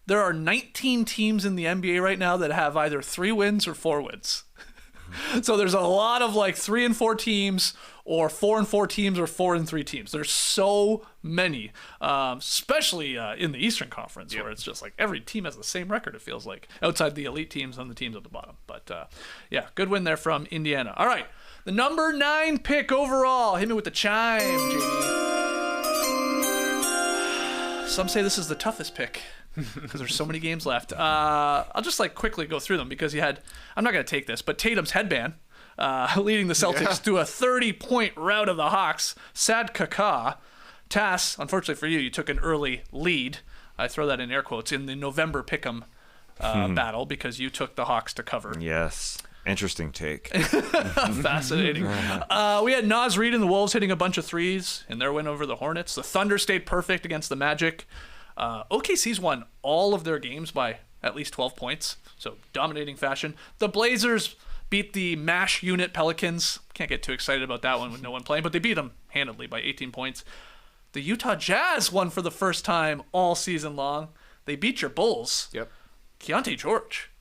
there are 19 teams in the NBA right now that have either 3 wins or 4 wins. So there's a lot of like 3-4 teams or 4-4 teams or 4-3 teams. There's so many, especially in the Eastern Conference, where it's just like every team has the same record, it feels like, outside the elite teams and the teams at the bottom. But yeah, good win there from Indiana. All right, the number 9 pick overall. Hit me with the chime, JD. Some say this is the toughest pick because there's so many games left. I'll just like quickly go through them because I'm not going to take this, but Tatum's headband leading the Celtics to a 30-point rout of the Hawks. Sad Kaka. Tass, unfortunately for you, you took an early lead. I throw that in air quotes in the November Pick'em battle because you took the Hawks to cover. Yes. Interesting take. Fascinating. We had Naz Reid and the Wolves hitting a bunch of threes in their win over the Hornets. The Thunder stayed perfect against the Magic. OKC's won all of their games by at least 12 points, so dominating fashion. The Blazers beat the MASH unit Pelicans. Can't get too excited about that one with no one playing, but they beat them handedly by 18 points. The Utah Jazz won for the first time all season long. They beat your Bulls. Yep. Keontae George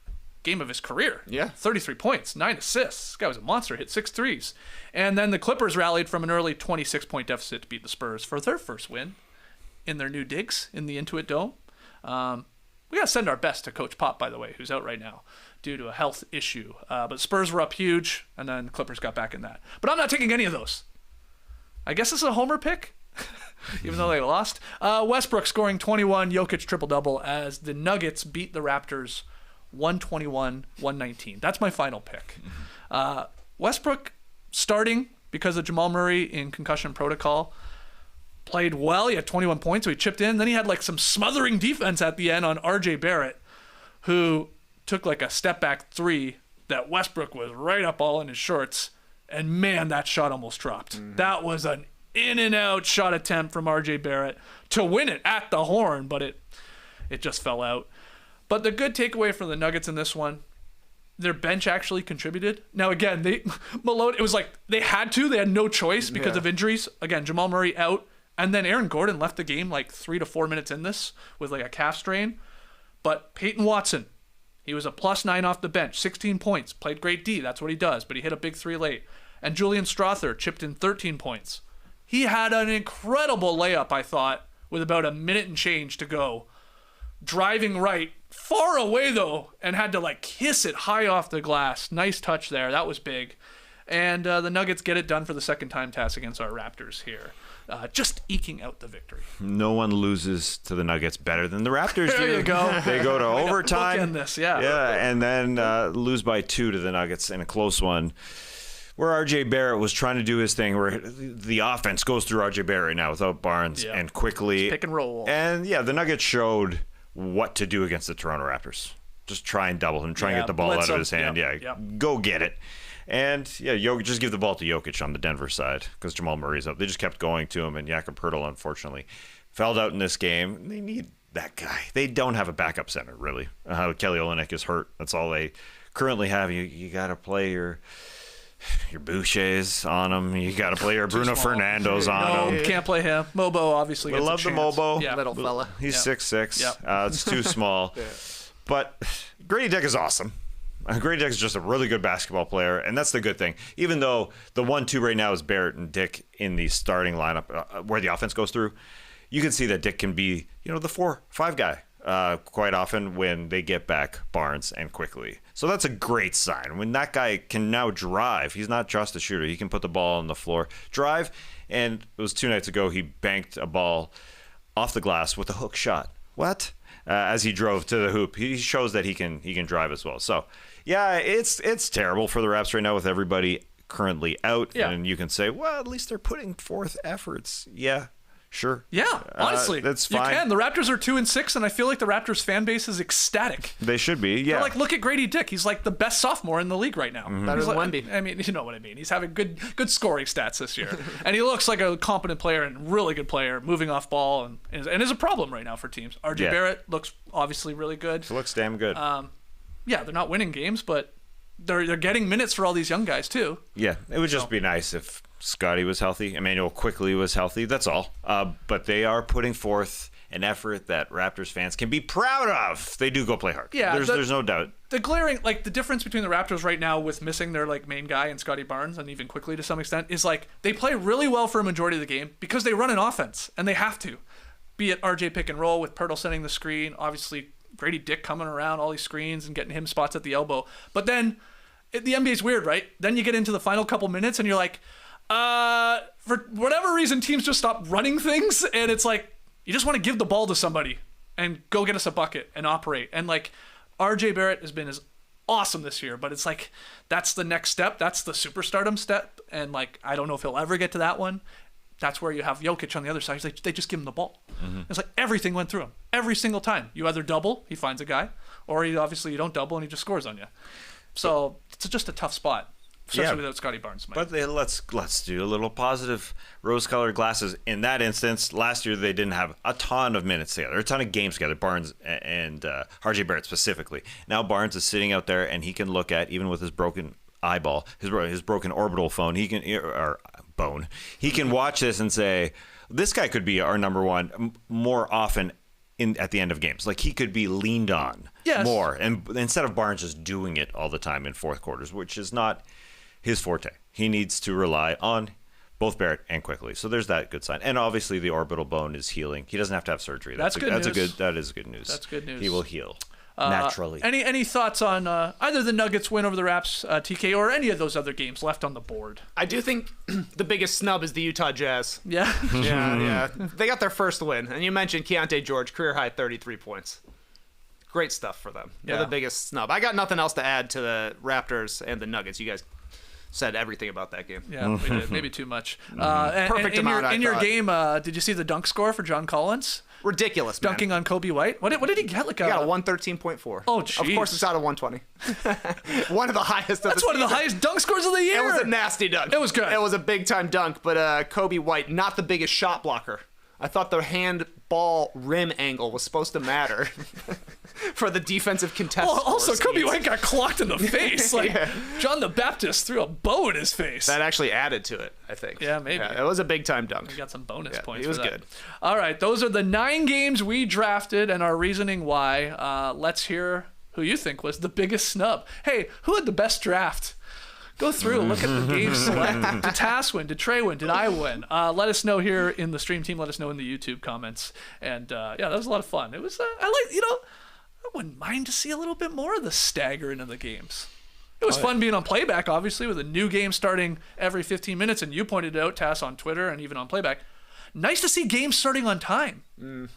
game of his career. Yeah. 33 points, 9 assists. This guy was a monster, hit 6 threes. And then the Clippers rallied from an early 26-point deficit to beat the Spurs for their first win in their new digs in the Intuit Dome. We got to send our best to Coach Pop, by the way, who's out right now due to a health issue. But Spurs were up huge, and then Clippers got back in that. But I'm not taking any of those. I guess this is a homer pick, even though they lost. Westbrook scoring 21, Jokic triple-double as the Nuggets beat the Raptors 121-119. That's my final pick. Westbrook starting because of Jamal Murray in concussion protocol. Played well. He had 21 points, so he chipped in. Then he had like some smothering defense at the end on RJ Barrett, who took like a step-back three that Westbrook was right up all in his shorts. And man, that shot almost dropped. That was an in-and-out shot attempt from RJ Barrett to win it at the horn, but it just fell out. But the good takeaway for the Nuggets in this one, their bench actually contributed. Now, again, Malone, it was like they had no choice because of injuries. Again, Jamal Murray out. And then Aaron Gordon left the game like 3 to 4 minutes in this with like a calf strain. But Peyton Watson, he was a +9 off the bench, 16 points, played great D. That's what he does, but he hit a big 3 late. And Julian Strother chipped in 13 points. He had an incredible layup, I thought, with about a minute and change to go. Driving right, far away though, and had to like kiss it high off the glass. Nice touch there. That was big. And the Nuggets get it done for the second time task against our Raptors here. Just eking out the victory. No one loses to the Nuggets better than the Raptors do. There you go. They go to overtime. Bookend this, yeah. Yeah, and then lose by 2 to the Nuggets in a close one, where RJ Barrett was trying to do his thing, where the offense goes through RJ Barrett now without Barnes and quickly. Just pick and roll. And yeah, the Nuggets showed what to do against the Toronto Raptors. Just try and double him, try and get the ball out of his hand. Go get it. And yeah, just give the ball to Jokic on the Denver side because Jamal Murray's up. They just kept going to him, and Jakob Poeltl, unfortunately, fell out in this game. They need that guy. They don't have a backup center, really. Kelly Olynyk is hurt. That's all they currently have. You got to play your Bouchers on him. You got to play your Bruno Fernando's on him. Can't play him. Mobo obviously gets love a the chance. Mobo. Yeah. Little fella. He's 6'6". It's too small. But Grady Dick is awesome. Grady Dick is just a really good basketball player, and that's the good thing. Even though the 1-2 right now is Barrett and Dick in the starting lineup where the offense goes through, you can see that Dick can be, the 4-5 guy quite often when they get back Barnes and quickly. So that's a great sign. When that guy can now drive, he's not just a shooter. He can put the ball on the floor, drive, and it was 2 nights ago he banked a ball off the glass with a hook shot. What? As he drove to the hoop, he shows that he can drive as well. So, yeah, it's terrible for the Raps right now with everybody currently out. Yeah. And you can say, well, at least they're putting forth efforts. Yeah, sure. Yeah, honestly, that's fine. You can. The Raptors are 2-6, and I feel like the Raptors fan base is ecstatic. They should be. Yeah. They're like, look at Grady Dick. He's like the best sophomore in the league right now. Better than Wemby. I mean, you know what I mean. He's having good scoring stats this year, and he looks like a competent player and really good player, moving off ball, and is a problem right now for teams. RJ Barrett looks obviously really good. It looks damn good. Yeah, they're not winning games, but they're getting minutes for all these young guys too. Yeah, it would just be nice if Scotty was healthy, Emmanuel quickly was healthy. That's all. But they are putting forth an effort that Raptors fans can be proud of. They do go play hard. Yeah, there's no doubt. The glaring, the difference between the Raptors right now with missing their main guy and Scotty Barnes, and even quickly to some extent, is they play really well for a majority of the game because they run an offense and they have to. Be it RJ pick and roll with Poeltl setting the screen, obviously Grady Dick coming around all these screens and getting him spots at the elbow. But then the NBA's weird, right? Then you get into the final couple minutes and you're like, for whatever reason, teams just stop running things, and it's like you just want to give the ball to somebody and go get us a bucket and operate. And RJ Barrett has been as awesome this year, but it's that's the next step. That's the superstardom step, and I don't know if he'll ever get to that one. That's where you have Jokic on the other side. They just give him the ball. It's everything went through him every single time. You either double, he finds a guy, or you don't double and he just scores on you. So it's just a tough spot, especially without Scotty Barnes. But let's do a little positive rose-colored glasses. In that instance, last year they didn't have a ton of minutes together, a ton of games together, Barnes and RJ Barrett specifically. Now Barnes is sitting out there and he can look at, even with his broken eyeball, his broken orbital phone, he can watch this and say, this guy could be our number one more often at the end of games. Like, he could be leaned on more, and instead of Barnes just doing it all the time in fourth quarters, which is not his forte. He needs to rely on both Barrett and Quickly. So there's that good sign. And obviously the orbital bone is healing. He doesn't have to have surgery. That's good news. That is good news. That's good news. He will heal naturally. Any thoughts on either the Nuggets win over the Raps, TK, or any of those other games left on the board? I do think the biggest snub is the Utah Jazz. Yeah. Yeah. They got their first win. And you mentioned Keontae George, career high 33 points. Great stuff for them. They're the biggest snub. I got nothing else to add to the Raptors and the Nuggets. You guys said everything about that game. Yeah, we did. Maybe too much. Perfect amount, in your game, did you see the dunk score for John Collins? Ridiculous, man. Dunking on Kobe White? What did he get? He got a 113.4. Oh, jeez. Of course, it's out of 120. One of the highest That's one of the highest dunk scores of the year. It was a nasty dunk. It was good. It was a big-time dunk, but Kobe White, not the biggest shot blocker. I thought the handball rim angle was supposed to matter for the defensive contest. Well, also, Kobe White got clocked in the face. Like, John the Baptist threw a bow in his face. That actually added to it, I think. Yeah, maybe. Yeah, it was a big-time dunk. We got some bonus points. He was for that. good. All right, those are the 9 games we drafted and our reasoning why. Let's hear who you think was the biggest snub. Hey, who had the best draft? Go through, look at the games selected. Did Tass win? Did Trey win? Did I win? Let us know here in the stream team. Let us know in the YouTube comments. And yeah, that was a lot of fun. It was, I wouldn't mind to see a little bit more of the staggering of the games. It was fun being on playback, obviously, with a new game starting every 15 minutes. And you pointed it out, Tass, on Twitter and even on playback. Nice to see games starting on time.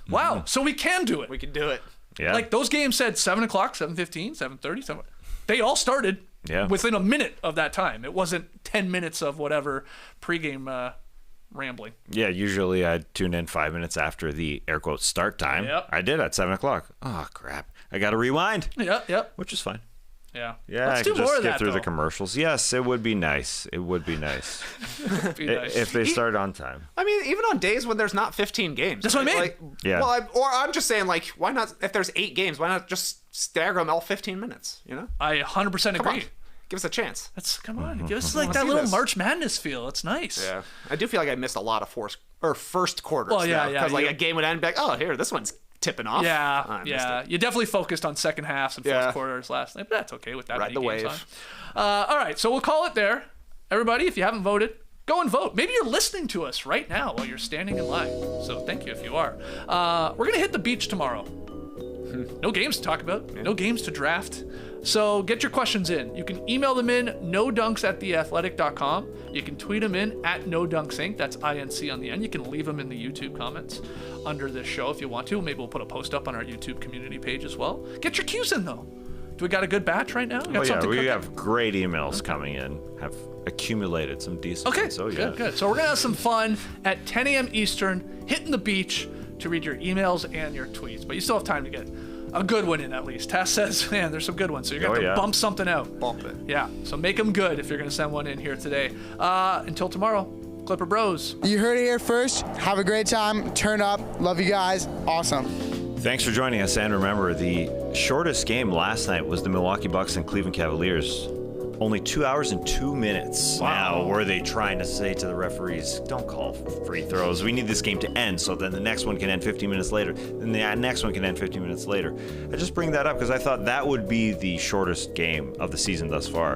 Wow. So we can do it. We can do it. Yeah. Like those games said 7 o'clock, 7:15, 7:30, 7. They all started within a minute of that time. It wasn't 10 minutes of whatever pregame rambling. Yeah, usually I'd tune in 5 minutes after the air quotes start time. Yep. I did at 7 o'clock. Oh, crap. I got to rewind. Yep. Which is fine. Yeah. Yeah, Let's I do could more just of skip that, through the though. commercials. Yes, it would be nice. It would be nice. Be nice. If they start on time. I mean, even on days when there's not 15 games. That's what I mean. Like, Yeah. Well, or I'm just saying, like, why not? If there's 8 games, why not just stagger them all 15 minutes? You know? I 100% Come on, agree. give us a chance. Come on. Give us like that see little this. March Madness feel. It's nice. Yeah, I do feel like I missed a lot of first quarters. Well, yeah. Because like a game would end, be like, oh, here, this one's tipping off. I missed it. You definitely focused on second halves and fourth quarters last night, but that's okay with that Ride many the games wave. on. All right, so we'll call it there. Everybody, if you haven't voted, go and vote. Maybe you're listening to us right now while you're standing in line. So thank you if you are. We're gonna hit the beach tomorrow. No games to talk about. No games to draft. So get your questions in. You can email them in nodunks@theathletic.com. You can tweet them in @nodunksink. That's INC on the end. You can leave them in the YouTube comments under this show if you want to. Maybe we'll put a post up on our YouTube community page as well. Get your cues in though. Do we got a good batch right now? Oh, yeah, we have great emails coming in. Have accumulated some decent Okay, ones. So, yeah. good. So we're going to have some fun at 10 a.m. Eastern, hitting the beach to read your emails and your tweets. But you still have time to get a good one in at least. Tess says, man, there's some good ones. So you're going to have to bump something out. Bump it. Yeah, so make them good if you're going to send one in here today. Until tomorrow, Clipper Bros. You heard it here first. Have a great time. Turn up. Love you guys. Awesome. Thanks for joining us. And remember, the shortest game last night was the Milwaukee Bucks and Cleveland Cavaliers. Only 2 hours and 2 minutes. Wow. Now, were they trying to say to the referees, don't call free throws. We need this game to end so then the next one can end 15 minutes later. Then the next one can end 15 minutes later. I just bring that up because I thought that would be the shortest game of the season thus far.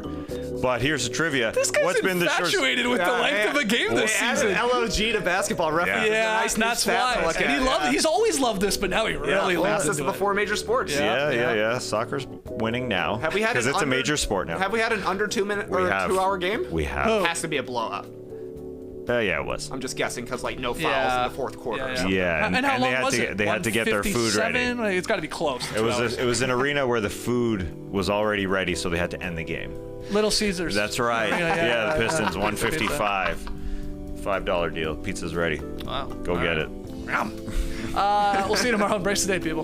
But here's the trivia. This guy's infatuated with the length of a game this season. LOG to basketball reference. Yeah, that's why. And he's always loved this, but now he really loves this it. before major sports. Yeah. Soccer's winning now. Have we had because it's a major sport now. Have we had an under 2 minute or 2 hour game? We have. It has to be a blowout. Yeah, it was. I'm just guessing because like no fouls in the fourth quarter. or something. Yeah, and how long was it? They had to get their food ready. It's got to be close. It was an arena where the food was already ready, so they had to end the game. Little Caesars. That's right. Yeah, the Pistons, $155, $5 deal. Pizza's ready. Wow. Go get it. We'll see you tomorrow. Embrace the day, people.